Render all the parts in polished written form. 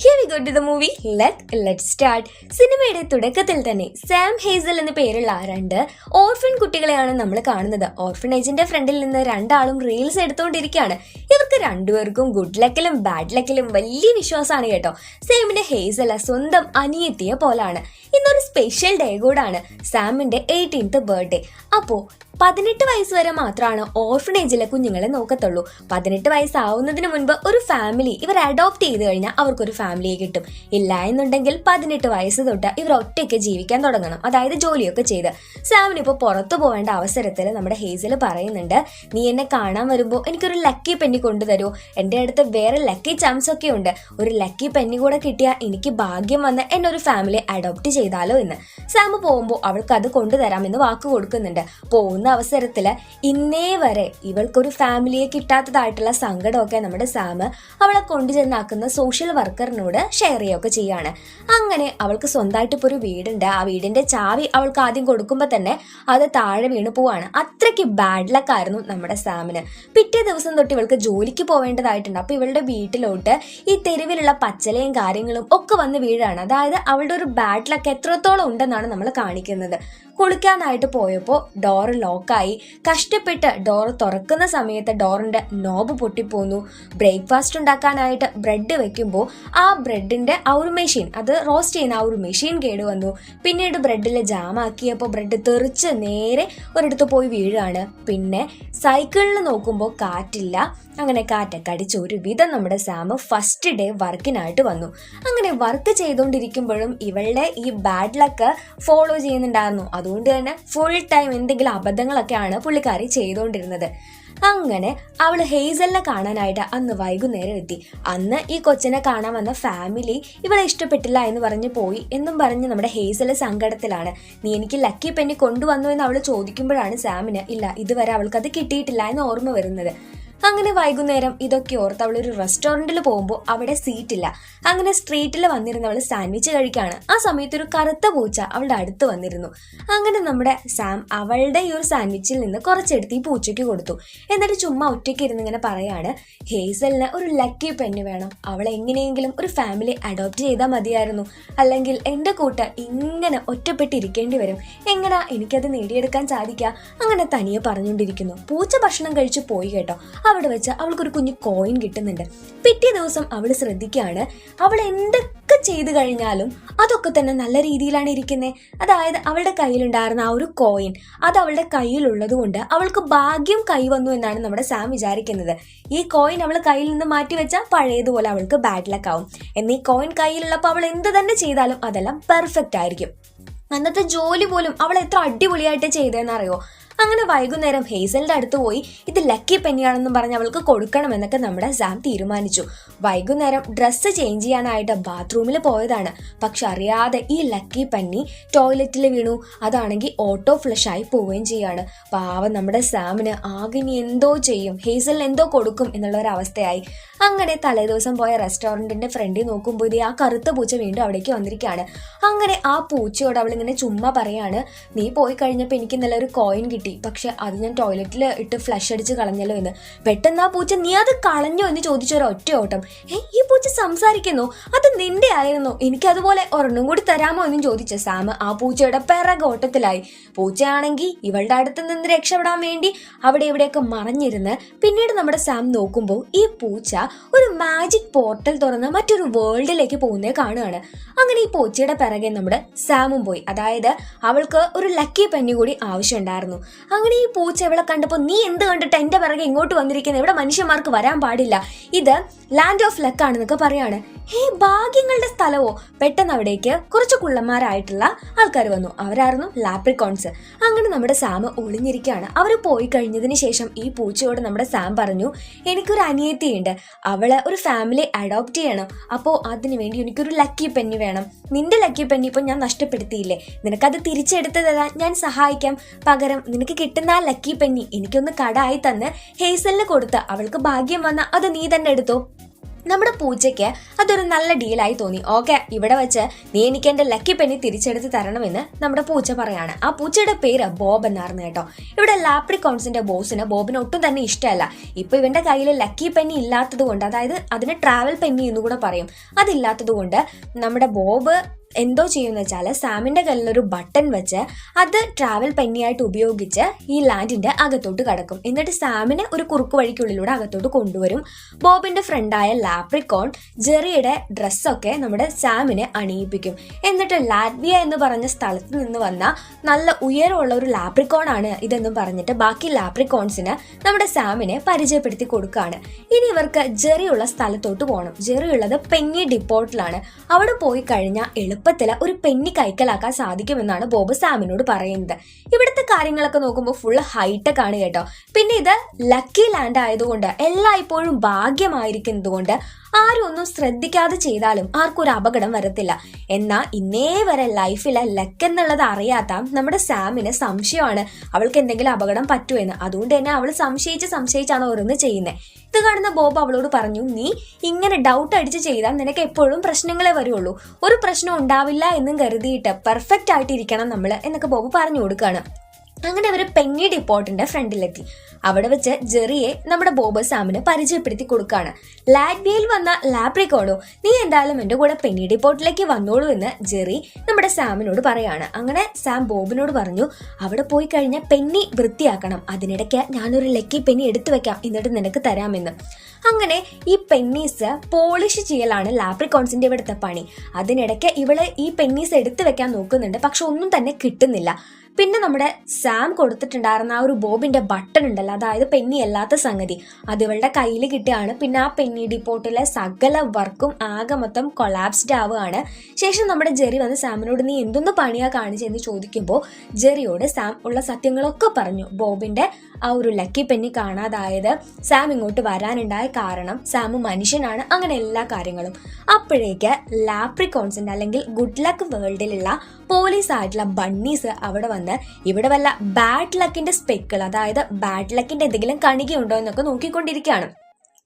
Here we go to the movie. Let's start. സിനിമയുടെ തുടക്കത്തിൽ തന്നെ സാം ഹേസൽ എന്ന പേരുള്ള രണ്ട് ഓർഫൻ കുട്ടികളെയാണ് നമ്മൾ കാണുന്നത്. ഓർഫനേജിന്റെ ഫ്രണ്ടിൽ നിന്ന് രണ്ടാളും റീൽസ് എടുത്തുകൊണ്ടിരിക്കുകയാണ്. ഇവർക്ക് രണ്ടുപേർക്കും ഗുഡ് ലക്കിലും ബാഡ് ലക്കിലും വലിയ വിശ്വാസമാണ് കേട്ടോ. സാമിന്റെ ഹേസൽ സ്വന്തം അനിയത്തിയെ പോലാണ്. ഇന്നൊരു സ്പെഷ്യൽ ഡേ കൂടാണ്, സാമിന്റെ 18th ബർത്ത്ഡേ. അപ്പോ 18 വയസ്സ് വരെ മാത്രമാണ് ഓർഫനേജിലെ കുഞ്ഞുങ്ങളെ നോക്കത്തുള്ളൂ. 18 വയസ്സാവുന്നതിന് മുൻപ് ഒരു ഫാമിലി ഇവർ അഡോപ്റ്റ് ചെയ്ത് കഴിഞ്ഞാൽ അവർക്കൊരു ഫാമിലിയെ കിട്ടും. ഇല്ല എന്നുണ്ടെങ്കിൽ 18 വയസ്സ് തൊട്ട് ഇവർ ഒറ്റയ്ക്ക് ജീവിക്കാൻ തുടങ്ങണം, അതായത് ജോലിയൊക്കെ ചെയ്ത്. സാമിനിപ്പോൾ പുറത്തു പോവേണ്ട അവസരത്തിൽ നമ്മുടെ ഹേസൽ പറയുന്നുണ്ട്, നീ എന്നെ കാണാൻ വരുമ്പോൾ എനിക്കൊരു ലക്കി പെന്നി കൊണ്ടുതരുമോ? എൻ്റെ അടുത്ത് വേറെ ലക്കി ചാൻസ് ഒക്കെ ഉണ്ട്. ഒരു ലക്കി പെന്നി കൂടെ കിട്ടിയാൽ എനിക്ക് ഭാഗ്യം വന്ന് എന്നെ ഒരു ഫാമിലി അഡോപ്റ്റ് ചെയ്താലോ എന്ന്. സാം പോകുമ്പോൾ അവൾക്ക് അത് കൊണ്ടുതരാമെന്ന് വാക്ക് കൊടുക്കുന്നുണ്ട്. പോകുന്ന അവസരത്തില് ഇന്നേ വരെ ഇവൾക്കൊരു ഫാമിലിയെ കിട്ടാത്തതായിട്ടുള്ള സങ്കടമൊക്കെ നമ്മുടെ സാം അവളെ കൊണ്ടുചെന്നാക്കുന്ന സോഷ്യൽ വർക്കറിനോട് ഷെയർ ചെയ്യുകയൊക്കെ ചെയ്യാണ്. അങ്ങനെ അവൾക്ക് സ്വന്തമായിട്ട് ഇപ്പോൾ ഒരു വീടുണ്ട്. ആ വീടിന്റെ ചാവി അവൾക്ക് ആദ്യം കൊടുക്കുമ്പോൾ തന്നെ അത് താഴെ വീണ് പോവാണ്. അത്രയ്ക്ക് ബാഡ് ലക്ക് ആയിരുന്നു നമ്മുടെ സാമിന്. പിറ്റേ ദിവസം തൊട്ട് ഇവൾക്ക് ജോലിക്ക് പോവേണ്ടതായിട്ടുണ്ട്. അപ്പൊ ഇവളുടെ വീട്ടിലോട്ട് ഈ തെരുവിലുള്ള പച്ചലയും കാര്യങ്ങളും ഒക്കെ വന്ന് വീഴാണ്. അതായത് അവളുടെ ഒരു ബാഡ് ലക്ക് എത്രത്തോളം ഉണ്ടെന്നാണ് നമ്മൾ കാണിക്കുന്നത്. കുളിക്കാനായിട്ട് പോയപ്പോൾ ഡോറ് ലോക്കായി. കഷ്ടപ്പെട്ട് ഡോറ് തുറക്കുന്ന സമയത്ത് ഡോറിന്റെ നോബ് പൊട്ടിപ്പോന്നു. ബ്രേക്ക്ഫാസ്റ്റ് ഉണ്ടാക്കാനായിട്ട് ബ്രെഡ് വെക്കുമ്പോൾ ആ ബ്രെഡിന്റെ ആ ഒരു മെഷീൻ, അത് റോസ്റ്റ് ചെയ്യുന്ന ആ ഒരു മെഷീൻ കേടുവന്നു. പിന്നീട് ബ്രെഡിൽ ജാമാക്കിയപ്പോൾ ബ്രെഡ് തെറിച്ച് നേരെ ഒരിടത്ത് പോയി വീഴാണ്. പിന്നെ സൈക്കിളിൽ നോക്കുമ്പോൾ കാറ്റില്ല. അങ്ങനെ കാറ്റൊക്കെ അടിച്ച് ഒരു വിധം നമ്മുടെ സാം ഫസ്റ്റ് ഡേ വർക്കിനായിട്ട് വന്നു. അങ്ങനെ വർക്ക് ചെയ്തുകൊണ്ടിരിക്കുമ്പോഴും ഇവളുടെ ഈ ബാഡ് ലക്ക് ഫോളോ ചെയ്യുന്നുണ്ടായിരുന്നു. അതുകൊണ്ട് തന്നെ ഫുൾ ടൈം എന്തെങ്കിലും അബദ്ധങ്ങളൊക്കെയാണ് പുള്ളിക്കാരി ചെയ്തുകൊണ്ടിരുന്നത്. അങ്ങനെ അവള് ഹേസലിനെ കാണാനായിട്ട് അന്ന് വൈകുന്നേരം എത്തി. അന്ന് ഈ കൊച്ചിനെ കാണാൻ വന്ന ഫാമിലി ഇവളെ ഇഷ്ടപ്പെട്ടില്ല എന്ന് പറഞ്ഞ് പോയി എന്നും പറഞ്ഞ് നമ്മുടെ ഹേസല് സങ്കടത്തിലാണ്. നീ എനിക്ക് ലക്കി പെന്നി കൊണ്ടുവന്നു എന്ന് അവള് ചോദിക്കുമ്പോഴാണ് സാമിന് ഇല്ല, ഇതുവരെ അവൾക്കത് കിട്ടിയിട്ടില്ല എന്ന് ഓർമ്മ വരുന്നത്. അങ്ങനെ വൈകുന്നേരം ഇതൊക്കെ ഓർത്ത് അവളൊരു റെസ്റ്റോറൻറ്റിൽ പോകുമ്പോൾ അവിടെ സീറ്റില്ല. അങ്ങനെ സ്ട്രീറ്റിൽ വന്നിരുന്ന അവൾ സാൻഡ്വിച്ച് കഴിക്കുകയാണ്. ആ സമയത്ത് ഒരു കറുത്ത പൂച്ച അവളുടെ അടുത്ത് വന്നിരുന്നു. അങ്ങനെ നമ്മുടെ സാം അവളുടെ ഈ ഒരു സാൻഡ്വിച്ചിൽ നിന്ന് കുറച്ചെടുത്ത് ഈ പൂച്ചയ്ക്ക് കൊടുത്തു. എന്നിട്ട് ചുമ്മാ ഒറ്റയ്ക്ക് ഇരുന്ന് ഇങ്ങനെ പറയാണ്, ഹേസലിന് ഒരു ലക്കി പെണ്ണ് വേണം, അവളെ എങ്ങനെയെങ്കിലും ഒരു ഫാമിലി അഡോപ്റ്റ് ചെയ്താൽ മതിയായിരുന്നു, അല്ലെങ്കിൽ എൻ്റെ കൂട്ട് ഇങ്ങനെ ഒറ്റപ്പെട്ടിരിക്കേണ്ടി വരും, എങ്ങനാ എനിക്കത് നേടിയെടുക്കാൻ സാധിക്കുക? അങ്ങനെ തനിയെ പറഞ്ഞുകൊണ്ടിരിക്കുന്നു. പൂച്ച ഭക്ഷണം കഴിച്ചു പോയി കേട്ടോ. അവിടെ വെച്ച് അവൾക്കൊരു കുഞ്ഞു കോയിൻ കിട്ടുന്നുണ്ട്. പിറ്റേ ദിവസം അവൾ ശ്രദ്ധിക്കുകയാണ്, അവൾ എന്തൊക്കെ ചെയ്തു കഴിഞ്ഞാലും അതൊക്കെ തന്നെ നല്ല രീതിയിലാണ് ഇരിക്കുന്നത്. അതായത് അവളുടെ കയ്യിലുണ്ടായിരുന്ന ആ ഒരു കോയിൻ അത് അവളുടെ കയ്യിലുള്ളത് കൊണ്ട് അവൾക്ക് ഭാഗ്യം കൈവന്നു എന്നാണ് നമ്മുടെ സാം വിചാരിക്കുന്നത്. ഈ കോയിൻ അവൾ കയ്യിൽ നിന്ന് മാറ്റി വെച്ചാൽ പഴയതുപോലെ അവൾക്ക് ബാഡ് ലക്ക് ആവും. എന്നീ കോയിൻ കയ്യിലുള്ളപ്പോൾ അവൾ എന്ത് തന്നെ ചെയ്താലും അതെല്ലാം പെർഫെക്റ്റ് ആയിരിക്കും. അന്നത്തെ ജോലി പോലും അവൾ എത്ര അടിപൊളിയായിട്ട് ചെയ്തതെന്നറിയോ? അങ്ങനെ വൈകുന്നേരം ഹേസലിന്റെ അടുത്ത് പോയി ഇത് ലക്കി പെന്നിയാണെന്നും പറഞ്ഞ് അവൾക്ക് കൊടുക്കണമെന്നൊക്കെ നമ്മുടെ സാം തീരുമാനിച്ചു. വൈകുന്നേരം ഡ്രസ്സ് ചേഞ്ച് ചെയ്യാനായിട്ട് ബാത്റൂമിൽ പോയതാണ്. പക്ഷെ അറിയാതെ ഈ ലക്കി പെന്നി ടോയ്ലറ്റിൽ വീണു. അതാണെങ്കിൽ ഓട്ടോ ഫ്ലഷ് ആയി പോവുകയും ചെയ്യാണ്. പാവം നമ്മുടെ സാമിന് ആകെ ഇനി എന്തോ ചെയ്യും, ഹേസലിന് എന്തോ കൊടുക്കും എന്നുള്ള ഒരു അവസ്ഥയായി. അങ്ങനെ തലേദിവസം പോയ റെസ്റ്റോറൻറ്റിന്റെ ഫ്രണ്ടിൽ നോക്കുമ്പോൾ ഇത് ആ കറുത്ത പൂച്ച വീണ്ടും അവിടേക്ക് വന്നിരിക്കുകയാണ്. അങ്ങനെ ആ പൂച്ചയോട് അവളിങ്ങനെ ചുമ്മാ പറയാണ്, നീ പോയി കഴിഞ്ഞപ്പോൾ എനിക്ക് നല്ലൊരു കോയിൻ കിട്ടി, പക്ഷെ അത് ഞാൻ ടോയ്ലറ്റിൽ ഇട്ട് ഫ്ലഷ് അടിച്ച് കളഞ്ഞല്ലോ എന്ന്. പെട്ടെന്ന് ആ പൂച്ച നീ അത് കളഞ്ഞോ എന്ന് ചോദിച്ചൊരു ഒറ്റ ഓട്ടം. ഈ പൂച്ച സംസാരിക്കുന്നു, അത് നിന്റെ ആയിരുന്നു, എനിക്ക് അതുപോലെ ഒരെണ്ണം കൂടി തരാമോ എന്നും ചോദിച്ച സാം ആ പൂച്ചയുടെ പിറകെ ഓട്ടത്തിലായി. പൂച്ചയാണെങ്കിൽ ഇവളുടെ അടുത്ത് നിന്ന് രക്ഷപ്പെടാൻ വേണ്ടി അവിടെ ഇവിടെയൊക്കെ മറഞ്ഞിരുന്ന്. പിന്നീട് നമ്മുടെ സാം നോക്കുമ്പോൾ ഈ പൂച്ച ഒരു മാജിക് പോർട്ടൽ തുറന്ന് മറ്റൊരു വേൾഡിലേക്ക് പോകുന്നേ കാണുകയാണ്. അങ്ങനെ ഈ പൂച്ചയുടെ പിറകെ നമ്മുടെ സാമും പോയി. അതായത് അവൾക്ക് ഒരു ലക്കി പെന്നി കൂടി ആവശ്യമുണ്ടായിരുന്നു. അങ്ങനെ ഈ പൂച്ച ഇവളെ കണ്ടപ്പോൾ നീ എന്ത് കണ്ടിട്ട് എന്റെ പിറകെ ഇങ്ങോട്ട് വന്നിരിക്കുന്നത്, ഇവിടെ മനുഷ്യന്മാർക്ക് വരാൻ പാടില്ല, ഇത് ലാൻഡ് ഓഫ് ലക്ക് ആണെന്നൊക്കെ പറയാണ്. ഭാഗ്യങ്ങളുടെ സ്ഥലവോ? പെട്ടെന്ന് അവിടേക്ക് കുറച്ച് കുള്ളന്മാരായിട്ടുള്ള ആൾക്കാർ വന്നു. അവരായിരുന്നു ലാപ്രിക്കോൺസ്. അങ്ങനെ നമ്മുടെ സാം ഒളിഞ്ഞിരിക്കുകയാണ്. അവർ പോയി കഴിഞ്ഞതിന് ശേഷം ഈ പൂച്ചയോട് നമ്മുടെ സാം പറഞ്ഞു, എനിക്കൊരു അനിയത്തിയുണ്ട്, അവളെ ഒരു ഫാമിലി അഡോപ്റ്റ് ചെയ്യണം, അപ്പോൾ അതിനു വേണ്ടി എനിക്കൊരു ലക്കി പെന്നി വേണം. നിന്റെ ലക്കി പെന്നി ഇപ്പം ഞാൻ നഷ്ടപ്പെടുത്തിയില്ലേ, നിനക്കത് തിരിച്ചെടുത്ത് തരാൻ ഞാൻ സഹായിക്കാം. പകരം നിനക്ക് കിട്ടുന്ന ആ ലക്കി പെന്നി എനിക്കൊന്ന് കടായി തന്ന് ഹേസലിന് കൊടുത്ത് അവൾക്ക് ഭാഗ്യം വന്ന അത് നീ തന്നെ എടുത്തോ. നമ്മുടെ പൂച്ചയ്ക്ക് അതൊരു നല്ല ഡീലായി തോന്നി. ഓക്കെ, ഇവിടെ വെച്ച് നീ എനിക്ക് എന്റെ ലക്കി പെന്നി തിരിച്ചെടുത്ത് തരണമെന്ന് നമ്മുടെ പൂച്ച പറയാണ്. ആ പൂച്ചയുടെ പേര് ബോബ് എന്നായിരുന്നു കേട്ടോ. ഇവിടെ ലാപ്രിക്കോൺസിന്റെ ബോസിന് ബോബിന് ഒട്ടും തന്നെ ഇഷ്ടമല്ല. ഇപ്പൊ ഇവന്റെ കയ്യിൽ ലക്കി പെന്നി ഇല്ലാത്തത് കൊണ്ട്, അതായത് അതിന് ട്രാവൽ പെന്നി എന്ന് കൂടെ പറയും, അതില്ലാത്തത് കൊണ്ട് നമ്മുടെ ബോബ് എന്തോ ചെയ്യുന്ന വെച്ചാൽ സാമിന്റെ കയ്യിലൊരു ബട്ടൺ വെച്ച് അത് ട്രാവൽ പെന്നിയായിട്ട് ഉപയോഗിച്ച് ഈ ലാൻഡിന്റെ അകത്തോട്ട് കടക്കും. എന്നിട്ട് സാമിനെ ഒരു കുറുക്കു വഴിക്കുള്ളിലൂടെ അകത്തോട്ട് കൊണ്ടുവരും. ബോബിന്റെ ഫ്രണ്ടായ ലാപ്രിക്കോൺ ജെറിയുടെ ഡ്രസ്സൊക്കെ നമ്മുടെ സാമിനെ അണിയിപ്പിക്കും. എന്നിട്ട് ലാറ്റ്വിയ എന്ന് പറഞ്ഞ സ്ഥലത്ത് നിന്ന് വന്ന നല്ല ഉയരമുള്ള ഒരു ലാപ്രിക്കോൺ ആണ് ഇതെന്നും പറഞ്ഞിട്ട് ബാക്കി ലാപ്രിക്കോൺസിന് നമ്മുടെ സാമിനെ പരിചയപ്പെടുത്തി കൊടുക്കുകയാണ്. ഇനി ഇവർക്ക് ജെറിയുള്ള സ്ഥലത്തോട്ട് പോകണം. ജെറിയുള്ളത് പെന്നി ഡിപ്പോട്ടിലാണ്. അവിടെ പോയി കഴിഞ്ഞാൽ എളുപ്പത്തില് ഒരു പെന്നി കൈക്കലാക്കാൻ സാധിക്കുമെന്നാണ് ബോബ് സാമിനോട് പറയുന്നത്. ഇവിടുത്തെ കാര്യങ്ങളൊക്കെ നോക്കുമ്പോൾ ഫുള്ള് ഹൈടെക് ആണ് കേട്ടോ. പിന്നെ ഇത് ലക്കി ലാൻഡ് ആയതുകൊണ്ട് എല്ലായ്പ്പോഴും ഭാഗ്യമായിരിക്കുന്നത് കൊണ്ട് ആരും ഒന്നും ശ്രദ്ധിക്കാതെ ചെയ്താലും ആർക്കും ഒരു അപകടം വരത്തില്ല. എന്നാൽ ഇന്നേ വരെ ലൈഫിലെ ലക്ക് എന്നുള്ളത് അറിയാത്ത നമ്മുടെ സാമിന് സംശയമാണ് അവൾക്ക് എന്തെങ്കിലും അപകടം പറ്റുമെന്ന്. അതുകൊണ്ട് തന്നെ അവൾ സംശയിച്ചാണ് ഓരോന്ന് ചെയ്യുന്നത്. ഇത് കാണുന്ന ബോബ് അവളോട് പറഞ്ഞു, നീ ഇങ്ങനെ ഡൗട്ട് അടിച്ച് ചെയ്താൽ നിനക്ക് എപ്പോഴും പ്രശ്നങ്ങളെ വരുള്ളൂ. ഒരു പ്രശ്നം ഉണ്ടാവില്ല എന്നും കരുതിയിട്ട് പെർഫെക്റ്റ് ആയിട്ടിരിക്കണം നമ്മൾ എന്നൊക്കെ ബോബ് പറഞ്ഞു കൊടുക്കുകയാണ്. അങ്ങനെ അവർ പെന്നി ഡിപ്പോട്ടിന്റെ ഫ്രണ്ടിലെത്തി. അവിടെ വെച്ച് ജെറിയെ നമ്മുടെ ബോബ് സാമിന് പരിചയപ്പെടുത്തി കൊടുക്കുകയാണ്. ലാറ്റ്വിയയിൽ വന്ന ലാപ്രിക്കോണോ, നീ എന്തായാലും എൻ്റെ കൂടെ പെന്നി ഡിപ്പോട്ടിലേക്ക് വന്നോളൂ എന്ന് ജെറി നമ്മുടെ സാമിനോട് പറയാണ്. അങ്ങനെ സാം ബോബിനോട് പറഞ്ഞു, അവിടെ പോയി കഴിഞ്ഞാൽ പെന്നി വൃത്തിയാക്കണം, അതിനിടയ്ക്ക് ഞാനൊരു ലക്കി പെന്നി എടുത്തു വെക്കാം, എന്നിട്ട് നിനക്ക് തരാമെന്ന്. അങ്ങനെ ഈ പെന്നീസ് പോളിഷ് ചെയ്യലാണ് ലാപ്രിക്കോൺസിന്റെ ഇവിടുത്തെ പണി. അതിനിടയ്ക്ക് ഇവള് ഈ പെന്നീസ് എടുത്തു വെക്കാൻ നോക്കുന്നുണ്ട്, പക്ഷെ ഒന്നും തന്നെ കിട്ടുന്നില്ല. പിന്നെ നമ്മുടെ സാം കൊടുത്തിട്ടുണ്ടായിരുന്ന ആ ഒരു ബോബിന്റെ ബട്ടൺ ഉണ്ടല്ലോ, അതായത് പെന്നി അല്ലാത്ത സംഗതി, അത് ഇവളുടെ കയ്യിൽ കിട്ടുകയാണ്. പിന്നെ ആ പെന്നി ഡിപ്പോട്ടിലെ സകല വർക്കും ആകെ മൊത്തം കൊളാപ്സ്ഡ് ആവുകയാണ്. ശേഷം നമ്മുടെ ജെറി വന്ന് സാമിനോട് നീ എന്തൊന്ന് പണിയാ കാണിച്ചെന്ന് ചോദിക്കുമ്പോൾ ജെറിയോട് സാം ഉള്ള സത്യങ്ങളൊക്കെ പറഞ്ഞു. ബോബിന്റെ ആ ഒരു ലക്കി പെന്നി കാണാതായത്, സാം ഇങ്ങോട്ട് വരാനുണ്ടായ കാരണം, സാം മനുഷ്യനാണ്, അങ്ങനെ എല്ലാ കാര്യങ്ങളും. അപ്പോഴേക്ക് ലാപ്രിക്കോൺസിന്റെ അല്ലെങ്കിൽ ഗുഡ് ലക്ക് വേൾഡിലുള്ള പോലീസ് ആയിട്ടുള്ള ബണ്ണീസ് അവിടെ വന്ന് ഇവിടെ വല്ല ബാഡ് ലക്കിന്റെ സ്പെക്കുകൾ, അതായത് ബാഡ് ലക്കിന്റെ എന്തെങ്കിലും കണികയുണ്ടോ എന്നൊക്കെ നോക്കിക്കൊണ്ടിരിക്കുകയാണ്.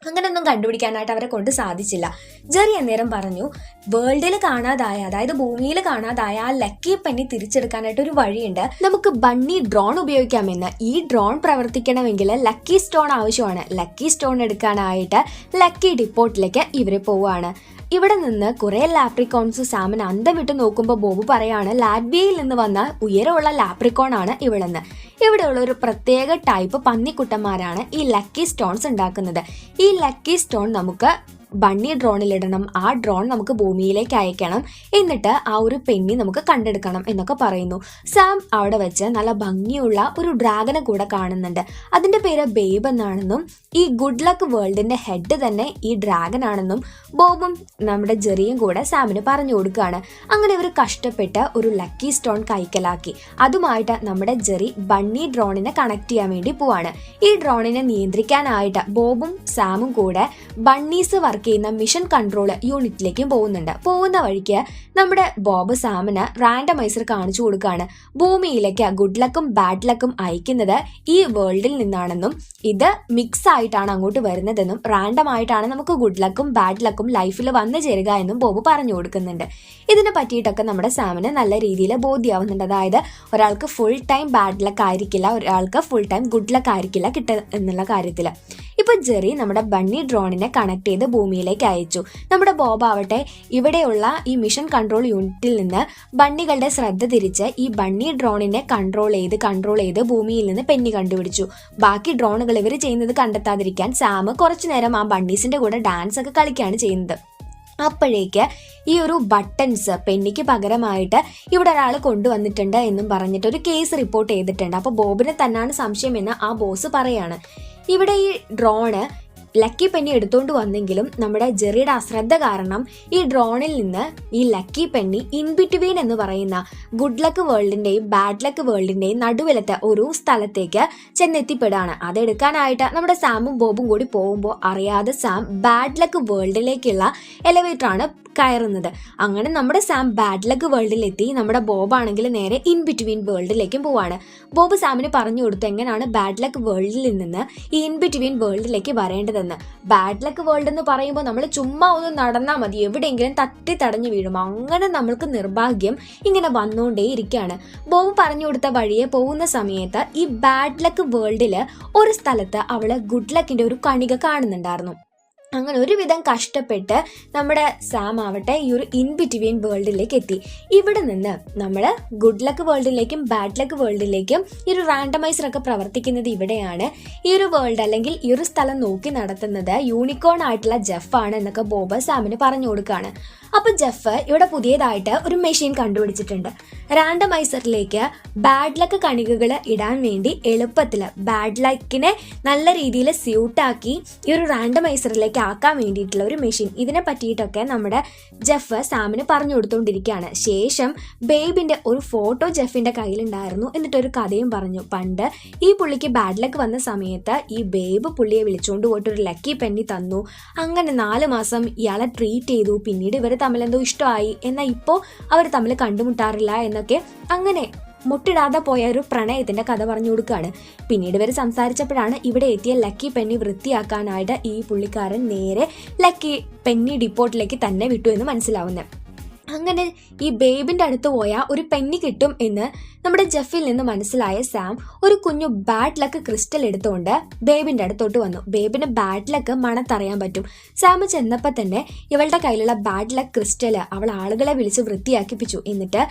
അങ്ങനെയൊന്നും കണ്ടുപിടിക്കാനായിട്ട് അവരെ കൊണ്ട് സാധിച്ചില്ല. ജെറി അന്നേരം പറഞ്ഞു, വേൾഡിൽ കാണാതായ, അതായത് ഭൂമിയിൽ കാണാതായ ആ ലക്കി പെന്നി തിരിച്ചെടുക്കാനായിട്ട് ഒരു വഴിയുണ്ട്, നമുക്ക് ബണ്ണി ഡ്രോൺ ഉപയോഗിക്കാമെന്ന്. ഈ ഡ്രോൺ പ്രവർത്തിക്കണമെങ്കിൽ ലക്കി സ്റ്റോൺ ആവശ്യമാണ്. ലക്കി സ്റ്റോൺ എടുക്കാനായിട്ട് ലക്കി ഡിപ്പോട്ടിലേക്ക് ഇവര് പോവുകയാണ്. ഇവിടെ നിന്ന് കുറെ ലാപ്രിക്കോൺസ് സാമിന് അന്തം വിട്ട് നോക്കുമ്പോൾ ബോബ് പറയാണ്, ലാറ്റ്വിയയിൽ നിന്ന് വന്ന ഉയരമുള്ള ലാപ്രിക്കോൺ ആണ് ഇവളെന്ന്. ഇവിടെയുള്ള ഒരു പ്രത്യേക ടൈപ്പ് പന്നിക്കുട്ടന്മാരാണ് ഈ ലക്കി സ്റ്റോൺസ് ഉണ്ടാക്കുന്നത്. ഈ ലക്കി സ്റ്റോൺ നമുക്ക് ബണ്ണി ഡ്രോണിലിടണം, ആ ഡ്രോൺ നമുക്ക് ഭൂമിയിലേക്ക് അയക്കണം, എന്നിട്ട് ആ ഒരു പെന്നി നമുക്ക് കണ്ടെടുക്കണം എന്നൊക്കെ പറയുന്നു. സാം അവിടെ വെച്ച് നല്ല ഭംഗിയുള്ള ഒരു ഡ്രാഗനെ കൂടെ കാണുന്നുണ്ട്. അതിന്റെ പേര് ബേബ് എന്നാണെന്നും ഈ ഗുഡ് ലക്ക് വേൾഡിന്റെ ഹെഡ് തന്നെ ഈ ഡ്രാഗൻ ആണെന്നും ബോബും നമ്മുടെ ജെറിയും കൂടെ സാമിന് പറഞ്ഞു കൊടുക്കുകയാണ്. അങ്ങനെ ഇവർ കഷ്ടപ്പെട്ട് ഒരു ലക്കി സ്റ്റോൺ കൈക്കലാക്കി. അതുമായിട്ട് നമ്മുടെ ജെറി ബണ്ണി ഡ്രോണിനെ കണക്ട് ചെയ്യാൻ വേണ്ടി പോവാണ്. ഈ ഡ്രോണിനെ നിയന്ത്രിക്കാനായിട്ട് ബോബും സാമും കൂടെ ബണ്ണീസ് വർക്ക് ചെയ്യുന്ന മിഷൻ കൺട്രോൾ യൂണിറ്റിലേക്കും പോകുന്നുണ്ട്. പോകുന്ന വഴിക്ക് നമ്മുടെ ബോബ് സാമിന് റാൻഡമൈസർ കാണിച്ചു കൊടുക്കുകയാണ്. ഭൂമിയിലേക്ക് ഗുഡ് ലക്കും ബാഡ് ലക്കും അയക്കുന്നത് ഈ വേൾഡിൽ നിന്നാണെന്നും ഇത് മിക്സ് ആയിട്ടാണ് അങ്ങോട്ട് വരുന്നതെന്നും റാൻഡം ആയിട്ടാണ് നമുക്ക് ഗുഡ് ലക്കും ബാഡ് ലക്കും ലൈഫിൽ വന്നു ചേരുക എന്നും ബോബ് പറഞ്ഞു കൊടുക്കുന്നുണ്ട്. ഇതിനെ പറ്റിയിട്ടൊക്കെ നമ്മുടെ സാമിന് നല്ല രീതിയിൽ ബോധ്യമാവുന്നുണ്ട്. അതായത് ഒരാൾക്ക് ഫുൾ ടൈം ബാഡ് ലക്ക് ആയിരിക്കില്ല, ഒരാൾക്ക് ഫുൾ ടൈം ഗുഡ് ലക്ക് ആയിരിക്കില്ല കിട്ടുക എന്നുള്ള കാര്യത്തിൽ. ഇപ്പൊ ജെറി നമ്മുടെ ബണ്ണി ഡ്രോണിനെ കണക്ട് ചെയ്ത് ഭൂമിയിലേക്ക് അയച്ചു. നമ്മുടെ ബോബ് ആവട്ടെ ഇവിടെയുള്ള ഈ മിഷൻ കൺട്രോൾ യൂണിറ്റിൽ നിന്ന് ബണ്ണികളുടെ ശ്രദ്ധ തിരിച്ച് ഈ ബണ്ണി ഡ്രോണിനെ കൺട്രോൾ ചെയ്ത് ഭൂമിയിൽ നിന്ന് പെന്നി കണ്ടുപിടിച്ചു. ബാക്കി ഡ്രോണുകൾ ഇവർ ചെയ്യുന്നത് കണ്ടെത്താതിരിക്കാൻ സാം കുറച്ചു നേരം ആ ബണ്ണീസിന്റെ കൂടെ ഡാൻസ് ഒക്കെ കളിക്കുകയാണ് ചെയ്യുന്നത്. അപ്പോഴേക്ക് ഈ ഒരു ബട്ടൺസ് പെന്നിക്ക് പകരമായിട്ട് ഇവിടെ ഒരാൾ കൊണ്ടുവന്നിട്ടുണ്ട് എന്നും പറഞ്ഞിട്ട് ഒരു കേസ് റിപ്പോർട്ട് ചെയ്തിട്ടുണ്ട്. അപ്പോൾ ബോബിനെ തന്നെയാണ് സംശയമെന്ന് ആ ബോസ് പറയാണ്. ഇവിടെ ഈ ഡ്രോണ് ലക്കി പെന്നി എടുത്തോണ്ട് വന്നെങ്കിലും നമ്മുടെ ജെറിയുടെ അശ്രദ്ധ കാരണം ഈ ഡ്രോണിൽ നിന്ന് ഈ ലക്കി പെന്നി ഇൻ ബിറ്റ്വീൻ എന്ന് പറയുന്ന ഗുഡ് ലക്ക് വേൾഡിന്റെയും ബാഡ് ലക്ക് വേൾഡിന്റെയും നടുവിലത്തെ ഒരു സ്ഥലത്തേക്ക് ചെന്നെത്തിപ്പെടാണ്. അതെടുക്കാനായിട്ട് നമ്മുടെ സാമും ബോബും കൂടി പോകുമ്പോൾ അറിയാതെ സാം ബാഡ് ലക്ക് വേൾഡിലേക്കുള്ള എലവേറ്റർ ആണ് കയറുന്നത്. അങ്ങനെ നമ്മുടെ സാം ബാഡ് ലക്ക് വേൾഡിലെത്തി. നമ്മുടെ ബോബ് ആണെങ്കിൽ നേരെ ഇൻ ബിറ്റ്വീൻ വേൾഡിലേക്കും പോവാണ്. ബോബ് സാമിന് പറഞ്ഞു കൊടുത്തു എങ്ങനെയാണ് ബാഡ് ലക്ക് വേൾഡിൽ നിന്ന് ഈ ഇൻ ബിറ്റ്വീൻ വേൾഡിലേക്ക് വരേണ്ടതെന്ന്. ബാഡ് ലക്ക് വേൾഡ് എന്ന് പറയുമ്പോൾ നമ്മൾ ചുമ്മാ ഒന്ന് നടന്നാൽ മതി, എവിടെയെങ്കിലും തട്ടി തടഞ്ഞു വീഴും. അങ്ങനെ നമ്മൾക്ക് നിർഭാഗ്യം ഇങ്ങനെ വന്നുകൊണ്ടേ ഇരിക്കുകയാണ്. ബോബ് പറഞ്ഞു കൊടുത്ത വഴിയെ പോകുന്ന സമയത്ത് ഈ ബാഡ് ലക്ക് വേൾഡിൽ ഒരു സ്ഥലത്ത് അവള് ഗുഡ് ലക്കിന്റെ ഒരു കണിക കാണുന്നുണ്ടായിരുന്നു. അങ്ങനെ ഒരുവിധം കഷ്ടപ്പെട്ട് നമ്മുടെ സാം ആവട്ടെ ഈ ഒരു ഇൻ ബിറ്റ്വീൻ വേൾഡിലേക്ക് എത്തി. ഇവിടെ നിന്ന് നമ്മൾ ഗുഡ് ലക്ക് വേൾഡിലേക്കും ബാഡ് ലക്ക് വേൾഡിലേക്കും ഈ ഒരു റാൻഡമൈസറൊക്കെ പ്രവർത്തിക്കുന്നത് ഇവിടെയാണ്. ഈ ഒരു വേൾഡ് അല്ലെങ്കിൽ ഈ ഒരു സ്ഥലം നോക്കി നടത്തുന്നത് യൂണിക്കോൺ ആയിട്ടുള്ള ജെഫ് ആണ് എന്നൊക്കെ ബോബ് സാമിന് പറഞ്ഞു കൊടുക്കുകയാണ്. അപ്പൊ ജെഫ് ഇവിടെ പുതിയതായിട്ട് ഒരു മെഷീൻ കണ്ടുപിടിച്ചിട്ടുണ്ട്. റാൻഡമൈസറിലേക്ക് ബാഡ് ലക്ക് കണികകൾ ഇടാൻ വേണ്ടി എളുപ്പത്തിൽ ബാഡ് ലക്കിനെ നല്ല രീതിയിൽ സ്യൂട്ടാക്കി ഈ ഒരു റാൻഡമൈസറിലേക്ക് ആക്കാൻ വേണ്ടിയിട്ടുള്ള ഒരു മെഷീൻ. ഇതിനെ പറ്റിയിട്ടൊക്കെ നമ്മുടെ ജെഫ് സാമിന് പറഞ്ഞു കൊടുത്തുകൊണ്ടിരിക്കുകയാണ്. ശേഷം ബേബിന്റെ ഒരു ഫോട്ടോ ജെഫിന്റെ കയ്യിലുണ്ടായിരുന്നു. എന്നിട്ടൊരു കഥയും പറഞ്ഞു. പണ്ട് ഈ പുള്ളിക്ക് ബാഡ് ലക്ക് വന്ന സമയത്ത് ഈ ബേബ് പുള്ളിയെ വിളിച്ചുകൊണ്ട് പോയിട്ട് ഒരു ലക്കി പെന്നി തന്നു. അങ്ങനെ 4 മാസം ഇയാളെ ട്രീറ്റ് ചെയ്തു. പിന്നീട് ഇവർ തമ്മിലെന്തോ ഇഷ്ടമായി, എന്നാൽ ഇപ്പോൾ അവർ തമ്മിൽ കണ്ടുമുട്ടാറില്ല എന്നൊക്കെ അങ്ങനെ മുട്ടിടാതെ പോയ ഒരു പ്രണയത്തിന്റെ കഥ പറഞ്ഞു കൊടുക്കുകയാണ്. പിന്നീട് ഇവർ സംസാരിച്ചപ്പോഴാണ് ഇവിടെ എത്തിയ ലക്കി പെന്നി വൃത്തിയാക്കാനായിട്ട് ഈ പുള്ളിക്കാരൻ നേരെ ലക്കി പെന്നി ഡിപ്പോട്ടിലേക്ക് തന്നെ വിട്ടു എന്ന് മനസ്സിലാവുന്നത്. അങ്ങനെ ഈ ബേബിന്റെ അടുത്ത് പോയാൽ ഒരു പെന്നി കിട്ടും എന്ന് നമ്മുടെ ജെഫിൽ നിന്ന് മനസ്സിലായ സാം ഒരു കുഞ്ഞു ബാഡ് ലക്ക് ക്രിസ്റ്റൽ എടുത്തുകൊണ്ട് ബേബിന്റെ അടുത്തോട്ട് വന്നു. ബേബിന് ബാഡ് ലക്ക് മണത്തറിയാൻ പറ്റും. സാം ചെന്നപ്പോൾ തന്നെ ഇവളുടെ കയ്യിലുള്ള ബാഡ് ലക്ക് ക്രിസ്റ്റൽ അവൾ ആളുകളെ വിളിച്ച് വൃത്തിയാക്കിപ്പിച്ചു. എന്നിട്ട്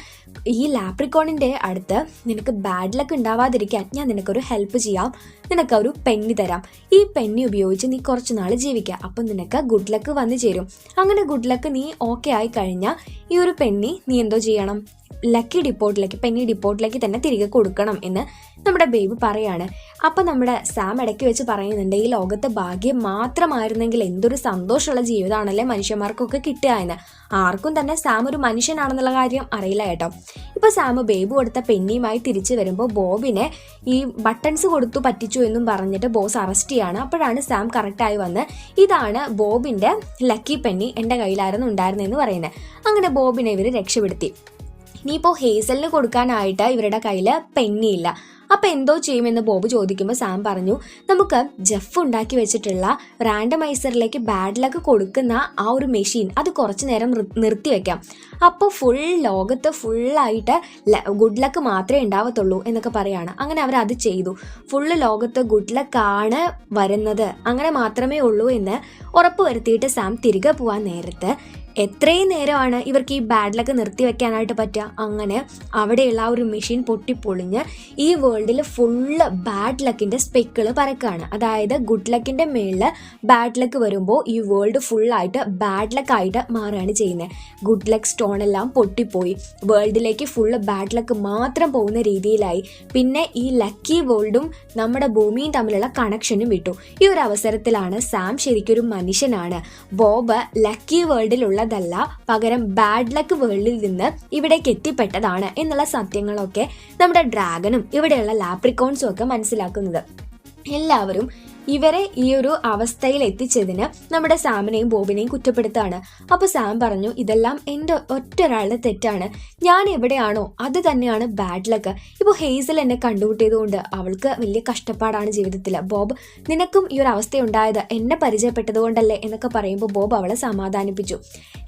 ഈ ലാപ്രിക്കോണിന്റെ അടുത്ത് നിനക്ക് ബാഡ് ലക്ക് ഉണ്ടാവാതിരിക്കാൻ ഞാൻ നിനക്കൊരു ഹെൽപ്പ് ചെയ്യാം, നിനക്കൊരു പെന്നി തരാം. ഈ പെന്നി ഉപയോഗിച്ച് നീ കുറച്ച് നാൾ ജീവിക്കുക, അപ്പം നിനക്ക് ഗുഡ് ലക്ക് വന്നു ചേരും. അങ്ങനെ ഗുഡ് ലക്ക് നീ ഓക്കെ ആയി കഴിഞ്ഞാൽ ഈ ഒരു പെന്നി നീ എന്തോ ചെയ്യണം, ലക്കി ഡിപ്പോട്ടിലേക്ക് പെന്നി ഡിപ്പോട്ടിലേക്ക് തന്നെ തിരികെ കൊടുക്കണം എന്ന് നമ്മുടെ ബേബി പറയാണ്. അപ്പം നമ്മുടെ സാം ഇടയ്ക്ക് വെച്ച് പറയുന്നുണ്ട് ഈ ലോകത്ത് ഭാഗ്യം മാത്രമായിരുന്നെങ്കിൽ എന്തൊരു സന്തോഷമുള്ള ജീവിതമാണല്ലേ മനുഷ്യന്മാർക്കൊക്കെ കിട്ടുക എന്ന്. ആർക്കും തന്നെ സാം ഒരു മനുഷ്യനാണെന്നുള്ള കാര്യം അറിയില്ല കേട്ടോ. ഇപ്പൊ സാം ബേബി കൊടുത്ത പെന്നിയുമായി തിരിച്ചു വരുമ്പോൾ ബോബിനെ ഈ ബട്ടൺസ് കൊടുത്തു പറ്റിച്ചു എന്നും പറഞ്ഞിട്ട് ബോസ് അറസ്റ്റ് ചെയ്യാണ്. അപ്പോഴാണ് സാം കറക്റ്റായി വന്ന് ഇതാണ് ബോബിന്റെ ലക്കി പെന്നി, എൻ്റെ കയ്യിലായിരുന്നു ഉണ്ടായിരുന്നെന്ന് പറയുന്നത്. അങ്ങനെ ബോബിനെ ഇവർ രക്ഷപ്പെടുത്തി. ഇനിയിപ്പോൾ ഹേസലിന് കൊടുക്കാനായിട്ട് ഇവരുടെ കയ്യിൽ പെന്നിയില്ല. അപ്പം എന്തോ ചെയ്യുമെന്ന് ബോബ് ചോദിക്കുമ്പോൾ സാം പറഞ്ഞു നമുക്ക് ജെഫ് ഉണ്ടാക്കി വെച്ചിട്ടുള്ള റാൻഡമൈസറിലേക്ക് ബാഡ് ലക്ക് കൊടുക്കുന്ന ആ ഒരു മെഷീൻ അത് കുറച്ച് നേരം നിർത്തി വെക്കാം. അപ്പോൾ ലോകത്ത് ഫുള്ളായിട്ട് ഗുഡ് ലക്ക് മാത്രമേ ഉണ്ടാവത്തുള്ളൂ എന്നൊക്കെ പറയാണ്. അങ്ങനെ അവരത് ചെയ്തു. ലോകത്ത് ഗുഡ് ലക്കാണ് വരുന്നത്, അങ്ങനെ മാത്രമേ ഉള്ളൂ എന്ന് ഉറപ്പ് വരുത്തിയിട്ട് സാം തിരികെ പോകാൻ നേരത്ത് എത്രയും നേരമാണ് ഇവർക്ക് ഈ ബാഡ് ലക്ക് നിർത്തി വെക്കാനായിട്ട് പറ്റുക. അങ്ങനെ അവിടെയുള്ള ആ ഒരു മെഷീൻ പൊട്ടിപ്പൊളിഞ്ഞ് ഈ വേൾഡിൽ ഫുള്ള് ബാഡ് ലക്കിൻ്റെ സ്പെക്കുകൾ പരക്കാണ്. അതായത് ഗുഡ് ലക്കിൻ്റെ മേളിൽ ബാഡ് ലക്ക് വരുമ്പോൾ ഈ വേൾഡ് ഫുള്ളായിട്ട് ബാഡ് ലക്കായിട്ട് മാറുകയാണ് ചെയ്യുന്നത്. ഗുഡ് ലക്ക് സ്റ്റോൺ എല്ലാം പൊട്ടിപ്പോയി, വേൾഡിലേക്ക് ഫുള്ള് ബാഡ് ലക്ക് മാത്രം പോകുന്ന രീതിയിലായി. പിന്നെ ഈ ലക്കി വേൾഡും നമ്മുടെ ഭൂമിയും തമ്മിലുള്ള കണക്ഷനും വിട്ടു. ഈ ഒരു അവസരത്തിലാണ് സാം ശരിക്കൊരു മനുഷ്യനാണ്, ബോബ് ലക്കി വേൾഡിലുള്ള ല്ല പകരം ബാഡ് ലക്ക് വേൾഡിൽ നിന്ന് ഇവിടേക്ക് എത്തിപ്പെട്ടതാണ് എന്നുള്ള സത്യങ്ങളൊക്കെ നമ്മുടെ ഡ്രാഗനും ഇവിടെയുള്ള ലാപ്രിക്കോൺസും ഒക്കെ മനസ്സിലാക്കുന്നത്. എല്ലാവരും ഇവരെ ഈ ഒരു അവസ്ഥയിൽ എത്തിച്ചതിന് നമ്മുടെ സാമിനെയും ബോബിനെയും കുറ്റപ്പെടുത്താണ്. അപ്പോൾ സാം പറഞ്ഞു ഇതെല്ലാം എൻ്റെ ഒറ്റൊരാളുടെ തെറ്റാണ്, ഞാൻ എവിടെയാണോ അത് തന്നെയാണ് ബാഡ് ലക്ക്. ഇപ്പോൾ ഹേസൽ എന്നെ കണ്ടുമുട്ടിയത് കൊണ്ട് അവൾക്ക് വലിയ കഷ്ടപ്പാടാണ് ജീവിതത്തിൽ. ബോബ് നിനക്കും ഈ ഒരു അവസ്ഥയുണ്ടായത് എന്നെ പരിചയപ്പെട്ടത് കൊണ്ടല്ലേ എന്നൊക്കെ പറയുമ്പോൾ ബോബ് അവളെ സമാധാനിപ്പിച്ചു.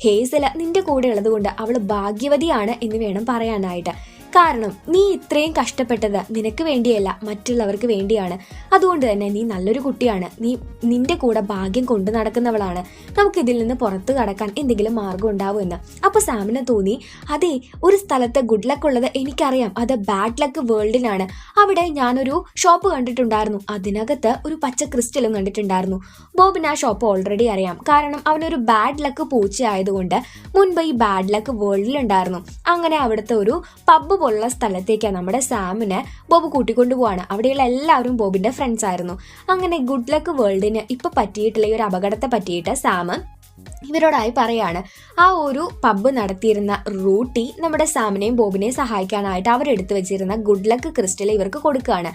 ഹേസൽ നിന്റെ കൂടെ ഉള്ളത് കൊണ്ട് അവൾ ഭാഗ്യവതിയാണ് എന്ന് വേണം പറയാനായിട്ട്. കാരണം നീ ഇത്രയും കഷ്ടപ്പെട്ടത് നിനക്ക് വേണ്ടിയല്ല, മറ്റുള്ളവർക്ക് വേണ്ടിയാണ്. അതുകൊണ്ട് തന്നെ നീ നല്ലൊരു കുട്ടിയാണ്, നീ നിന്റെ കൂടെ ഭാഗ്യം കൊണ്ടു നടക്കുന്നവളാണ്. നമുക്കിതിൽ നിന്ന് പുറത്തു കടക്കാൻ എന്തെങ്കിലും മാർഗം ഉണ്ടാവുമെന്ന്. അപ്പോൾ സാമിന് തോന്നി അതെ, ഒരു സ്ഥലത്ത് ഗുഡ് ലക്ക് ഉള്ളത് എനിക്കറിയാം, അത് ബാഡ് ലക്ക് വേൾഡിലാണ്. അവിടെ ഞാനൊരു ഷോപ്പ് കണ്ടിട്ടുണ്ടായിരുന്നു, അതിനകത്ത് ഒരു പച്ച ക്രിസ്റ്റലും കണ്ടിട്ടുണ്ടായിരുന്നു. ബോബിന് ആ ഷോപ്പ് ഓൾറെഡി അറിയാം, കാരണം അവനൊരു ബാഡ് ലക്ക് പൂച്ച ആയതുകൊണ്ട് മുൻപ് ഈ ബാഡ് ലക്ക് വേൾഡിലുണ്ടായിരുന്നു. അങ്ങനെ അവിടുത്തെ ഒരു പബ്ബ് പോലുള്ള സ്ഥലത്തേക്ക് നമ്മുടെ സാമിനെ ബോബ് കൂട്ടിക്കൊണ്ടുപോവാണ്. അവിടെയുള്ള എല്ലാവരും ബോബിന്റെ ഫ്രണ്ട്സ് ആയിരുന്നു. അങ്ങനെ ഗുഡ് ലക്ക് വേൾഡിന് ഇപ്പൊ പറ്റിയിട്ടുള്ള ഈ ഒരു അപകടത്തെ പറ്റിയിട്ട് സാം ഇവരോടായി പറയാണ്. ആ ഒരു പബ്ബ് നടത്തിയിരുന്ന റൂട്ടി നമ്മുടെ സാമിനെയും ബോബിനെയും സഹായിക്കാനായിട്ട് അവരെടുത്ത് വെച്ചിരുന്ന ഗുഡ് ലക്ക് ക്രിസ്റ്റൽ ഇവർക്ക് കൊടുക്കുകയാണ്.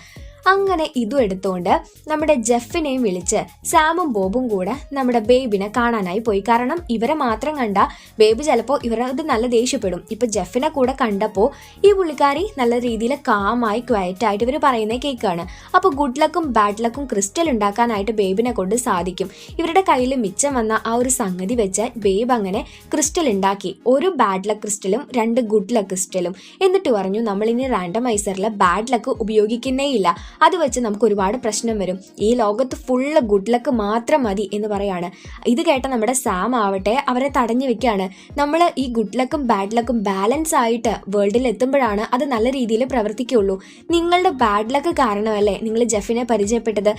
അങ്ങനെ ഇതും എടുത്തുകൊണ്ട് നമ്മുടെ ജെഫിനെയും വിളിച്ച് സാമും ബോബും കൂടെ നമ്മുടെ ബേബിനെ കാണാനായി പോയി. കാരണം ഇവരെ മാത്രം കണ്ട ബേബി ചിലപ്പോൾ ഇവരത് നല്ല ദേഷ്യപ്പെടും. ഇപ്പൊ ജെഫിനെ കൂടെ കണ്ടപ്പോൾ ഈ പുള്ളിക്കാരി നല്ല രീതിയിൽ കാമായി ക്വയറ്റ് ആയിട്ട് ഇവർ പറയുന്നത് കേൾക്കുകയാണ്. അപ്പോൾ ഗുഡ് ലക്കും ബാഡ് ലക്കും ക്രിസ്റ്റൽ ഉണ്ടാക്കാനായിട്ട് ബേബിനെ കൊണ്ട് സാധിക്കും. ഇവരുടെ കയ്യിൽ മിച്ചം വന്ന ആ ഒരു സംഗതി വെച്ച് ബേബ് അങ്ങനെ ക്രിസ്റ്റൽ ഉണ്ടാക്കി. ഒരു ബാഡ് ലക്ക് ക്രിസ്റ്റലും 2 ഗുഡ് ലക്ക് ക്രിസ്റ്റലും. എന്നിട്ട് പറഞ്ഞു നമ്മളിനി റാൻഡമൈസറിൽ ബാഡ് ലക്ക് ഉപയോഗിക്കുന്നേ ഇല്ല, അത് വെച്ച് നമുക്ക് ഒരുപാട് പ്രശ്നം വരും, ഈ ലോകത്ത് ഫുള്ള് ഗുഡ് ലക്ക് മാത്രം മതി എന്ന് പറയാണ്. ഇത് കേട്ട നമ്മുടെ സാം ആവട്ടെ അവരെ തടഞ്ഞു വെക്കുകയാണ്. നമ്മൾ ഈ ഗുഡ് ലക്കും ബാഡ് ലക്കും ബാലൻസ് ആയിട്ട് വേൾഡിൽ എത്തുമ്പോഴാണ് അത് നല്ല രീതിയിൽ പ്രവർത്തിക്കുള്ളൂ. നിങ്ങളുടെ ബാഡ് ലക്ക് കാരണമല്ലേ നിങ്ങൾ ജെഫിനെ പരിചയപ്പെട്ടത്,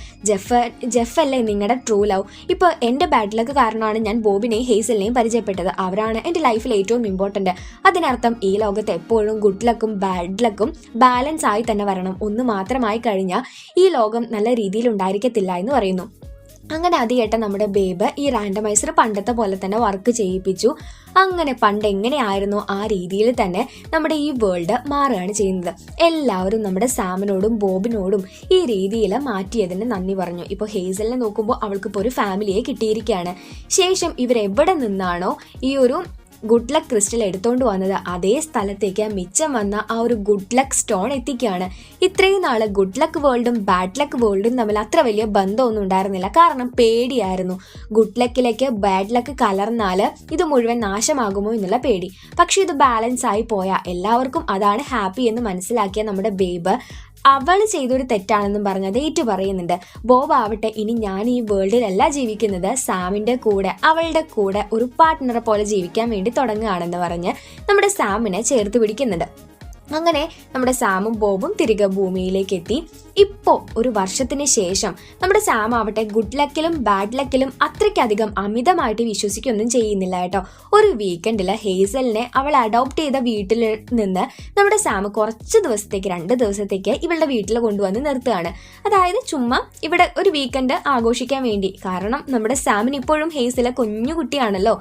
ജെഫ് അല്ലേ നിങ്ങളുടെ ട്രൂ ലവ്. ഇപ്പോൾ എൻ്റെ ബാഡ് ലക്ക് കാരണമാണ് ഞാൻ ബോബിനെയും ഹേസലിനെയും പരിചയപ്പെട്ടത്, അവരാണ് എൻ്റെ ലൈഫിൽ ഏറ്റവും ഇമ്പോർട്ടൻ്റ്. അതിനർത്ഥം ഈ ലോകത്ത് എപ്പോഴും ഗുഡ് ലക്കും ബാഡ് ലക്കും ബാലൻസ് ആയി തന്നെ വരണം, ഒന്ന് മാത്രമായി കഴിഞ്ഞാൽ ഈ ലോകം നല്ല രീതിയിൽ ഉണ്ടായിരിക്കത്തില്ല എന്ന് പറയുന്നു. അങ്ങനെ അത് കേട്ട നമ്മുടെ ബേബ് ഈ റാൻഡമൈസർ പണ്ടത്തെ പോലെ തന്നെ വർക്ക് ചെയ്യിപ്പിച്ചു. അങ്ങനെ പണ്ട് എങ്ങനെയായിരുന്നു ആ രീതിയിൽ തന്നെ നമ്മുടെ ഈ വേൾഡ് മാറുകയാണ് ചെയ്യുന്നത്. എല്ലാവരും നമ്മുടെ സാമിനോടും ബോബിനോടും ഈ രീതിയിൽ മാറ്റിയതിന് നന്ദി പറഞ്ഞു. ഇപ്പോൾ ഹേസലിനെ നോക്കുമ്പോൾ അവൾക്കിപ്പോൾ ഒരു ഫാമിലിയെ കിട്ടിയിരിക്കുകയാണ്. ശേഷം ഇവരെവിടെ നിന്നാണോ ഈ ഒരു ഗുഡ് ലക്ക് ക്രിസ്റ്റൽ എടുത്തോണ്ട് വന്നത് അതേ സ്ഥലത്തേക്ക് മിച്ചം വന്ന ആ ഒരു ഗുഡ് ലക്ക് സ്റ്റോൺ എത്തിക്കുകയാണ്. ഇത്രയും നാള് ഗുഡ് ലക്ക് വേൾഡും ബാഡ് ലക്ക് വേൾഡും തമ്മിൽ അത്ര വലിയ ബന്ധമൊന്നും ഉണ്ടായിരുന്നില്ല. കാരണം പേടിയായിരുന്നു, ഗുഡ് ലക്കിലേക്ക് ബാഡ് ലക്ക് കലർന്നാൽ ഇത് മുഴുവൻ നാശമാകുമോ എന്നുള്ള പേടി. പക്ഷെ ഇത് ബാലൻസ് ആയി പോയാൽ എല്ലാവർക്കും അതാണ് ഹാപ്പി എന്ന് മനസ്സിലാക്കിയ നമ്മുടെ ബേബ് അവൾ ചെയ്തൊരു തെറ്റാണെന്നും പറഞ്ഞ് അത് ഏറ്റു പറയുന്നുണ്ട്. ബോബ് ആവട്ടെ ഇനി ഞാൻ ഈ വേൾഡിലല്ല ജീവിക്കുന്നത്, സാമിൻ്റെ കൂടെ അവളുടെ കൂടെ ഒരു പാർട്ട്ണറെ പോലെ ജീവിക്കാൻ വേണ്ടി തുടങ്ങുകയാണെന്ന് പറഞ്ഞ് നമ്മുടെ സാമിനെ ചേർത്ത് പിടിക്കുന്നുണ്ട്. അങ്ങനെ നമ്മുടെ സാമും ബോബും തിരികെ ഭൂമിയിലേക്ക് എത്തി. ഇപ്പോൾ ഒരു വർഷത്തിന് ശേഷം നമ്മുടെ സാം ആവട്ടെ ഗുഡ് ലക്കിലും ബാഡ് ലക്കിലും അത്രയ്ക്കധികം അമിതമായിട്ട് വിശ്വസിക്കൊന്നും ചെയ്യുന്നില്ല കേട്ടോ. ഒരു വീക്കെൻഡിൽ ഹേസലിനെ അവൾ അഡോപ്റ്റ് ചെയ്ത വീട്ടിൽ നിന്ന് നമ്മുടെ സാം കുറച്ച് ദിവസത്തേക്ക് 2 ദിവസത്തേക്ക് ഇവളുടെ വീട്ടിൽ കൊണ്ടുവന്ന് നിർത്തുകയാണ്. അതായത് ചുമ്മാ ഇവിടെ ഒരു വീക്കെൻഡ് ആഘോഷിക്കാൻ വേണ്ടി. കാരണം നമ്മുടെ സാമിന് ഇപ്പോഴും ഹേസല് കുഞ്ഞു കുട്ടിയാണല്ലോ.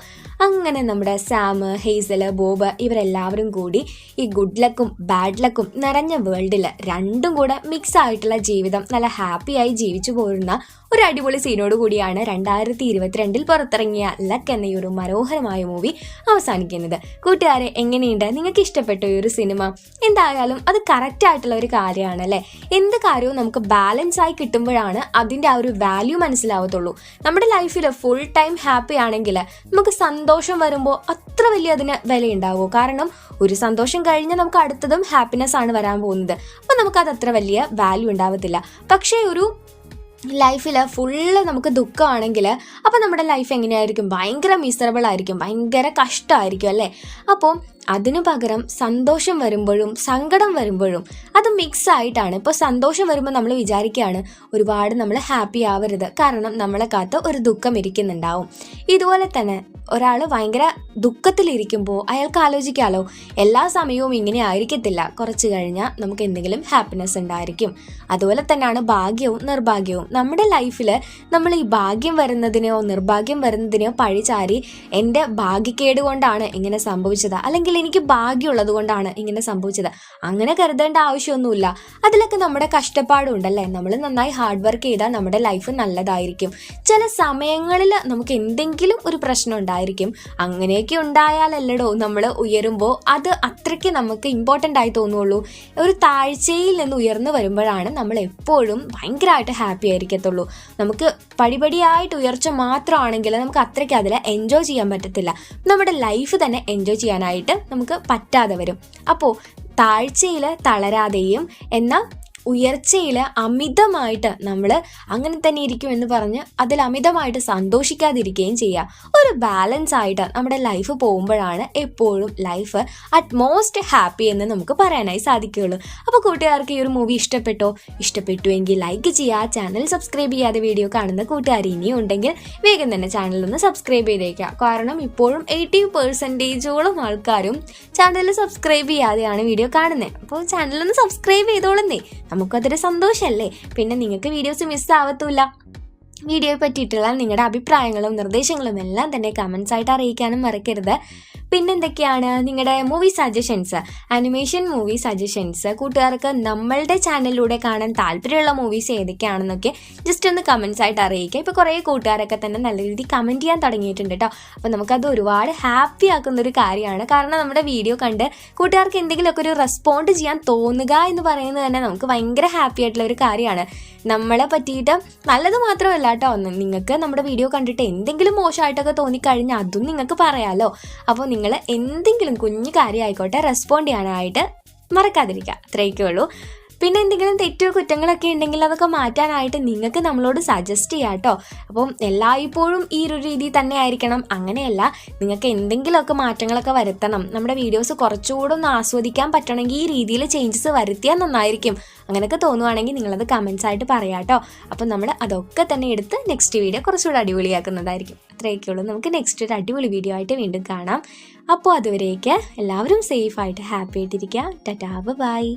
അങ്ങനെ നമ്മുടെ സാം, ഹേസല്, ബോബ് ഇവരെല്ലാവരും കൂടി ഈ ഗുഡ് ലക്കും ബാഡ് ലക്കും നിറഞ്ഞ വേൾഡിൽ രണ്ടും കൂടെ മിക്സ് ആയിട്ടുള്ള ജീവിതം നല്ല ഹാപ്പിയായി ജീവിച്ചു പോരുന്ന ഒരു അടിപൊളി സീനോട് കൂടിയാണ് 2022 പുറത്തിറങ്ങിയ ലക്ക് എന്ന ഈ ഒരു മനോഹരമായ മൂവി അവസാനിക്കുന്നത്. കൂട്ടുകാരെ, എങ്ങനെയുണ്ട്? നിങ്ങൾക്ക് ഇഷ്ടപ്പെട്ട ഈ ഒരു സിനിമ? എന്തായാലും അത് കറക്റ്റ് ആയിട്ടുള്ള ഒരു കാര്യമാണല്ലേ. എന്ത് കാര്യവും നമുക്ക് ബാലൻസ് ആയി കിട്ടുമ്പോഴാണ് അതിൻ്റെ ആ ഒരു വാല്യൂ മനസ്സിലാവത്തുള്ളൂ. നമ്മുടെ ലൈഫിൽ ഫുൾ ടൈം ഹാപ്പി ആണെങ്കിൽ നമുക്ക് സന്തോഷം വരുമ്പോൾ അത്ര വലിയ അതിന് വിലയുണ്ടാവുമോ? കാരണം ഒരു സന്തോഷം കഴിഞ്ഞാൽ നമുക്ക് അടുത്തതും ഹാപ്പിനെസ് ആണ് വരാൻ പോകുന്നത്. അപ്പോൾ നമുക്കത് അത്ര വലിയ വാല്യൂ ഉണ്ടാവത്തില്ല. പക്ഷേ ഒരു ലൈഫിൽ ഫുള്ള് നമുക്ക് ദുഃഖമാണെങ്കിൽ അപ്പോൾ നമ്മുടെ ലൈഫ് എങ്ങനെയായിരിക്കും? ഭയങ്കര മിസറബിൾ ആയിരിക്കും, ഭയങ്കര കഷ്ടമായിരിക്കും അല്ലേ. അപ്പോൾ അതിനു പകരം സന്തോഷം വരുമ്പോഴും സങ്കടം വരുമ്പോഴും അത് മിക്സ് ആയിട്ടാണ്. ഇപ്പോൾ സന്തോഷം വരുമ്പോൾ നമ്മൾ വിചാരിക്കുകയാണ് ഒരുപാട് നമ്മൾ ഹാപ്പി ആവരുത്, കാരണം നമ്മളെ കാത്ത് ഒരു ദുഃഖം ഇരിക്കുന്നുണ്ടാവും. ഇതുപോലെ തന്നെ ഒരാൾ ഭയങ്കര ദുഃഖത്തിലിരിക്കുമ്പോൾ അയാൾക്ക് ആലോചിക്കാമല്ലോ, എല്ലാ സമയവും ഇങ്ങനെ ആയിരിക്കത്തില്ല, കുറച്ച് കഴിഞ്ഞാൽ നമുക്ക് എന്തെങ്കിലും ഹാപ്പിനെസ് ഉണ്ടായിരിക്കും. അതുപോലെ തന്നെയാണ് ഭാഗ്യവും നിർഭാഗ്യവും. നമ്മുടെ ലൈഫിൽ നമ്മൾ ഈ ഭാഗ്യം വരുന്നതിനെയോ നിർഭാഗ്യം വരുന്നതിനെയോ പഴിചാരി എൻ്റെ ഭാഗ്യക്കേട് കൊണ്ടാണ് ഇങ്ങനെ സംഭവിച്ചത്, അല്ലെങ്കിൽ എനിക്ക് ഭാഗ്യമുള്ളത് കൊണ്ടാണ് ഇങ്ങനെ സംഭവിച്ചത്, അങ്ങനെ കരുതേണ്ട ആവശ്യമൊന്നുമില്ല. അതിലൊക്കെ നമ്മുടെ കഷ്ടപ്പാടുണ്ടല്ലേ. നമ്മൾ നന്നായി ഹാർഡ് വർക്ക് ചെയ്താൽ നമ്മുടെ ലൈഫ് നല്ലതായിരിക്കും. ചില സമയങ്ങളിൽ നമുക്ക് എന്തെങ്കിലും ഒരു പ്രശ്നം ഉണ്ടായിരിക്കും. അങ്ങനെയൊക്കെ ഉണ്ടായാലല്ലടോ നമ്മൾ ഉയരുമ്പോൾ അത് അത്രയ്ക്ക് നമുക്ക് ഇമ്പോർട്ടൻ്റ് ആയി തോന്നുള്ളൂ. ഒരു താഴ്ചയിൽ നിന്ന് ഉയർന്നു വരുമ്പോഴാണ് നമ്മൾ എപ്പോഴും ഭയങ്കരമായിട്ട് ഹാപ്പി ആയിരിക്കത്തുള്ളൂ. നമുക്ക് പടിപടിയായിട്ട് ഉയർച്ച മാത്രമാണെങ്കിൽ നമുക്ക് അത്രയ്ക്ക് അതിൽ എൻജോയ് ചെയ്യാൻ പറ്റത്തില്ല. നമ്മുടെ ലൈഫ് തന്നെ എൻജോയ് ചെയ്യാനായിട്ട് നമുക്ക് പറ്റാതെ വരും. അപ്പോൾ താഴ്ചയിൽ തളരാതെയും എന്നാൽ ഉയർച്ചയിൽ അമിതമായിട്ട് നമ്മൾ അങ്ങനെ തന്നെ ഇരിക്കും എന്ന് പറഞ്ഞ് അതിൽ അമിതമായിട്ട് സന്തോഷിക്കാതിരിക്കുകയും ചെയ്യുക. ഒരു ബാലൻസ് ആയിട്ട് നമ്മുടെ ലൈഫ് പോകുമ്പോഴാണ് എപ്പോഴും ലൈഫ് അറ്റ്മോസ്റ്റ് ഹാപ്പി എന്ന് നമുക്ക് പറയാനായി സാധിക്കുകയുള്ളൂ. അപ്പോൾ കൂട്ടുകാർക്ക് ഈ ഒരു മൂവി ഇഷ്ടപ്പെട്ടുവെങ്കിൽ ലൈക്ക് ചെയ്യുക. ചാനൽ സബ്സ്ക്രൈബ് ചെയ്യാതെ വീഡിയോ കാണുന്ന കൂട്ടുകാർ ഇനിയും ഉണ്ടെങ്കിൽ വേഗം തന്നെ ചാനലൊന്ന് സബ്സ്ക്രൈബ് ചെയ്തേക്കുക. കാരണം ഇപ്പോഴും 80% ആൾക്കാരും ചാനൽ സബ്സ്ക്രൈബ് ചെയ്യാതെയാണ് വീഡിയോ കാണുന്നത്. അപ്പോൾ ചാനലൊന്ന് സബ്സ്ക്രൈബ് ചെയ്തോളുന്നേ, നമുക്കതൊരു സന്തോഷമല്ലേ. പിന്നെ നിങ്ങൾക്ക് വീഡിയോസ് മിസ്സാവത്തുമില്ല. വീഡിയോയെ പറ്റിയിട്ടുള്ള നിങ്ങളുടെ അഭിപ്രായങ്ങളും നിർദ്ദേശങ്ങളും എല്ലാം തന്നെ കമൻസ് ആയിട്ട് അറിയിക്കാനും മറക്കരുത്. പിന്നെന്തൊക്കെയാണ് നിങ്ങളുടെ movie suggestions, animation movie suggestions, കൂട്ടുകാർക്ക് നമ്മളുടെ ചാനലിലൂടെ കാണാൻ താല്പര്യമുള്ള മൂവീസ് ഏതൊക്കെയാണെന്നൊക്കെ ജസ്റ്റ് ഒന്ന് കമൻസ് ആയിട്ട് അറിയിക്കുക. ഇപ്പോൾ കുറേ കൂട്ടുകാരൊക്കെ തന്നെ നല്ല രീതിയിൽ കമൻറ്റ് ചെയ്യാൻ തുടങ്ങിയിട്ടുണ്ട് കേട്ടോ. അപ്പോൾ നമുക്കത് ഒരുപാട് ഹാപ്പി ആക്കുന്നൊരു കാര്യമാണ്. കാരണം നമ്മുടെ വീഡിയോ കണ്ട് കൂട്ടുകാർക്ക് എന്തെങ്കിലുമൊക്കെ ഒരു റെസ്പോണ്ട് ചെയ്യാൻ തോന്നുക എന്ന് പറയുന്നത് തന്നെ നമുക്ക് ഭയങ്കര ഹാപ്പി ആയിട്ടുള്ള ഒരു കാര്യമാണ്. നമ്മളെ പറ്റിയിട്ട് നല്ലത് മാത്രമല്ല കേട്ടോ, നിങ്ങൾക്ക് നമ്മുടെ വീഡിയോ കണ്ടിട്ട് എന്തെങ്കിലും മോശമായിട്ടൊക്കെ തോന്നിക്കഴിഞ്ഞാൽ അതും നിങ്ങൾക്ക് പറയാമല്ലോ. അപ്പോൾ നിങ്ങൾ എന്തെങ്കിലും കുഞ്ഞു കാര്യം ആയിക്കോട്ടെ റെസ്പോണ്ട് ചെയ്യാനായിട്ട് മറക്കാതിരിക്കുക, അത്രയൊക്കെ ഉള്ളൂ. പിന്നെ എന്തെങ്കിലും തെറ്റോ കുറ്റങ്ങളൊക്കെ ഉണ്ടെങ്കിൽ അതൊക്കെ മാറ്റാനായിട്ട് നിങ്ങൾക്ക് നമ്മളോട് സജസ്റ്റ് ചെയ്യാം കേട്ടോ. അപ്പം എല്ലായ്പ്പോഴും ഈ ഒരു രീതി തന്നെ ആയിരിക്കണം അങ്ങനെയല്ല, നിങ്ങൾക്ക് എന്തെങ്കിലുമൊക്കെ മാറ്റങ്ങളൊക്കെ വരുത്തണം, നമ്മുടെ വീഡിയോസ് കുറച്ചുകൂടെ ഒന്ന് ആസ്വദിക്കാൻ പറ്റണമെങ്കിൽ ഈ രീതിയിൽ ചേഞ്ചസ് വരുത്തിയാൽ നന്നായിരിക്കും, അങ്ങനെയൊക്കെ തോന്നുവാണെങ്കിൽ നിങ്ങളത് കമൻസ് ആയിട്ട് പറയാം കേട്ടോ. അപ്പം നമ്മൾ അതൊക്കെ തന്നെ എടുത്ത് നെക്സ്റ്റ് വീഡിയോ കുറച്ചുകൂടെ അടിപൊളിയാക്കുന്നതായിരിക്കും. അത്രയൊക്കെ ഉള്ളൂ. നമുക്ക് നെക്സ്റ്റ് ഒരു അടിപൊളി വീഡിയോ ആയിട്ട് വീണ്ടും കാണാം. അപ്പോൾ അതുവരേക്ക് എല്ലാവരും സേഫായിട്ട് ഹാപ്പി ആയിട്ടിരിക്കുക. ടാറ്റാ, ബൈ.